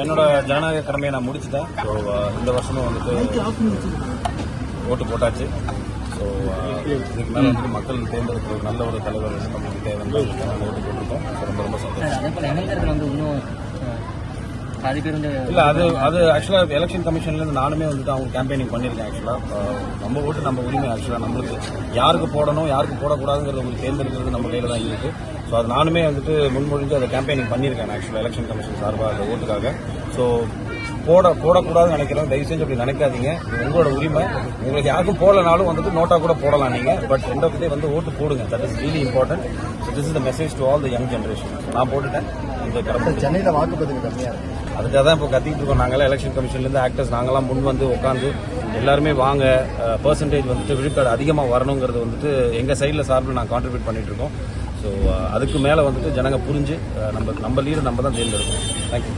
என்னோட ஜனநாயக கடமையை நான் முடிச்சுட்டேன். ஸோ இந்த வருஷமும் வந்துட்டு ஓட்டு போட்டாச்சு. ஸோ இதுக்கு மேலே வந்துட்டு மக்கள் தேர்ந்தெடுக்கிற ஒரு நல்ல ஒரு தலைவர் நம்மளுக்கு தேவை ஓட்டு போட்டிருக்கோம். ரொம்ப ரொம்ப சந்தோஷம். இல்லை அது ஆக்சுவலாக எலெக்ஷன் கமிஷன்லேருந்து நானுமே வந்துட்டு அவங்க கேம்பெயினிங் பண்ணியிருக்கேன். ஆக்சுவலாக நம்ம ஓட்டு நம்ம உரிமை. ஆக்சுவலாக நம்மளுக்கு யாருக்கு போடணும் யாருக்கு போடக்கூடாதுங்கிறது உங்களுக்கு தேர்ந்தெடுக்கிறது நம்ம கையில் தான் இருக்குது. ஸோ அது நானுமே வந்துட்டு முன்மொழிஞ்சு அதை கேம்பெயினிங் பண்ணியிருக்கேன் ஆக்சுவலாக எலெக்ஷன் கமிஷன் சார்பாக அந்த ஓட்டுக்காக. ஸோ போடக்கூடாதுன்னு நினைக்கிறேன். தயவு செஞ்சு அப்படி நினைக்காதீங்க. இது உங்களோட உரிமை. உங்களுக்கு யாருக்கும் போடலனாலும் வந்துட்டு நோட்டா கூட போடலாம் நீங்கள். பட் எண்ட் ஆஃப் டே வந்து ஓட்டு போடுங்க. That is really important. So this is the message to all the young generation. நான் போட்டுட்டேன். இந்த கடமை சென்னையில் வாக்குப்பதிவு கம்மியாக இருக்கு. அதுக்காக தான் இப்போ கத்திட்டு இருக்கோம். நாங்களாம் எலெக்ஷன் கமிஷன்லேருந்து ஆக்டர்ஸ் நாங்களாம் முன் வந்து உட்காந்து எல்லாருமே வாங்க பெர்சன்டேஜ் வந்துட்டு விழுக்காடு அதிகமாக வரணுங்கிறது வந்துட்டு எங்கள் சைடில் சார்பில் நாங்கள் கான்ட்ரிபியூட் பண்ணிட்டு இருக்கோம். ஸோ அதுக்கு மேலே வந்துட்டு ஜனங்க புரிஞ்சு நம்ம லீடர் நம்ம தான் தேர்ந்தெடுக்கணும். தேங்க்யூ.